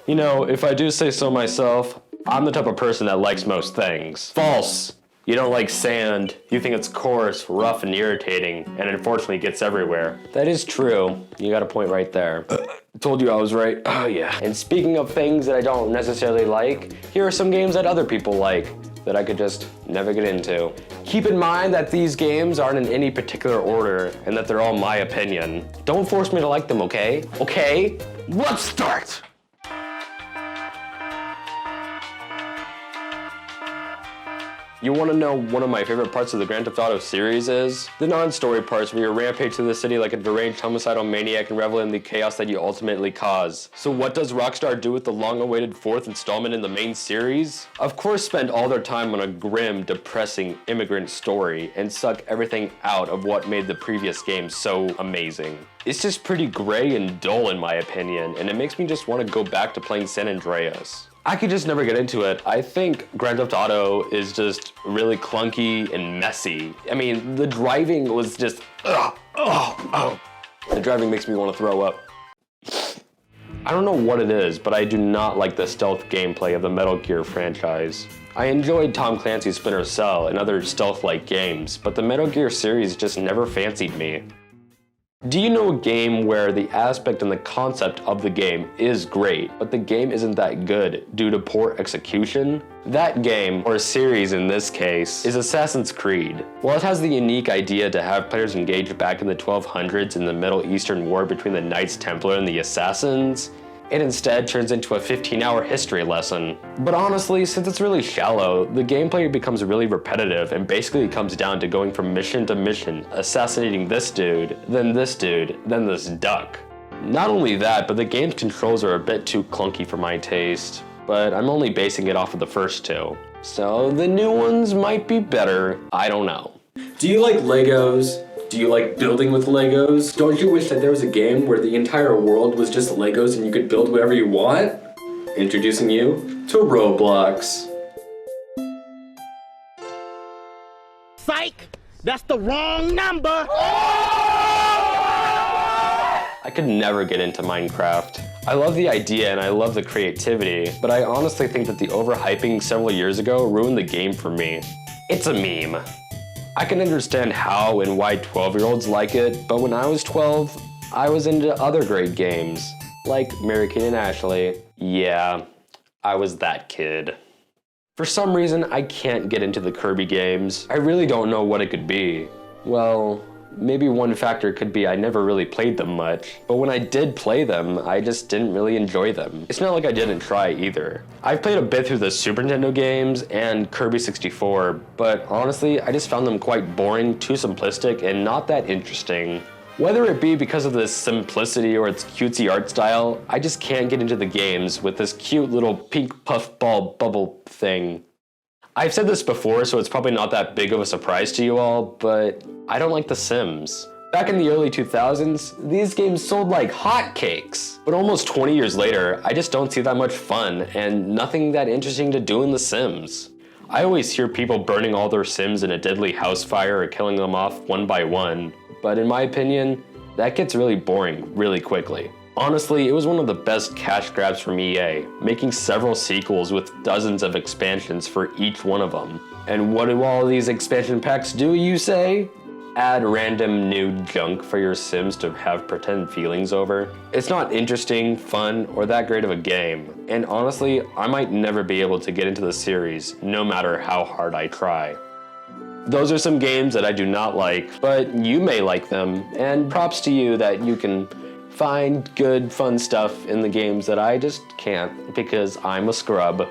You know, if I do say so myself, I'm the type of person that likes most things. False. You don't like sand. You think it's coarse, rough, and irritating, and unfortunately gets everywhere. That is true. You got a point right there. Told you I was right. Oh yeah. And speaking of things that I don't necessarily like, here are some games that other people like that I could just never get into. Keep in mind that these games aren't in any particular order and that they're all my opinion. Don't force me to like them, okay? Okay? Let's start! You want to know one of my favorite parts of the Grand Theft Auto series is? The non-story parts where you rampage through the city like a deranged homicidal maniac and revel in the chaos that you ultimately cause. So what does Rockstar do with the long-awaited 4th installment in the main series? Of course spend all their time on a grim, depressing immigrant story and suck everything out of what made the previous game so amazing. It's just pretty gray and dull in my opinion, and it makes me just want to go back to playing San Andreas. I could just never get into it. I think Grand Theft Auto is just really clunky and messy. I mean, the driving was just, The driving makes me want to throw up. I don't know what it is, but I do not like the stealth gameplay of the Metal Gear franchise. I enjoyed Tom Clancy's Splinter Cell and other stealth-like games, but the Metal Gear series just never fancied me. Do you know a game where the aspect and the concept of the game is great, but the game isn't that good due to poor execution? That game, or series in this case, is Assassin's Creed. While it has the unique idea to have players engage back in the 1200s in the Middle Eastern War between the Knights Templar and the Assassins, it instead turns into a 15-hour history lesson. But honestly, since it's really shallow, the gameplay becomes really repetitive and basically comes down to going from mission to mission, assassinating this dude, then this duck. Not only that, but the game's controls are a bit too clunky for my taste, but I'm only basing it off of the first two. So the new ones might be better, I don't know. Do you like Legos? Do you like building with Legos? Don't you wish that there was a game where the entire world was just Legos and you could build whatever you want? Introducing you to Roblox. Psych! That's the wrong number! I could never get into Minecraft. I love the idea and I love the creativity, but I honestly think that the overhyping several years ago ruined the game for me. It's a meme. I can understand how and why 12-year-olds like it, but when I was 12, I was into other great games, like Mary-Kate and Ashley. Yeah, I was that kid. For some reason, I can't get into the Kirby games. I really don't know what it could be. Well, maybe one factor could be I never really played them much, but when I did play them, I just didn't really enjoy them. It's not like I didn't try either. I've played a bit through the Super Nintendo games and Kirby 64, but honestly, I just found them quite boring, too simplistic, and not that interesting. Whether it be because of the simplicity or its cutesy art style, I just can't get into the games with this cute little pink puffball bubble thing. I've said this before, so it's probably not that big of a surprise to you all, but I don't like The Sims. Back in the early 2000s, these games sold like hotcakes. But almost 20 years later, I just don't see that much fun and nothing that interesting to do in The Sims. I always hear people burning all their Sims in a deadly house fire or killing them off one by one, but in my opinion, that gets really boring really quickly. Honestly, it was one of the best cash grabs from EA, making several sequels with dozens of expansions for each one of them. And what do all these expansion packs do, you say? Add random new junk for your Sims to have pretend feelings over. It's not interesting, fun, or that great of a game. And honestly, I might never be able to get into the series, no matter how hard I try. Those are some games that I do not like, but you may like them, and props to you that you can find good, fun stuff in the games that I just can't because I'm a scrub.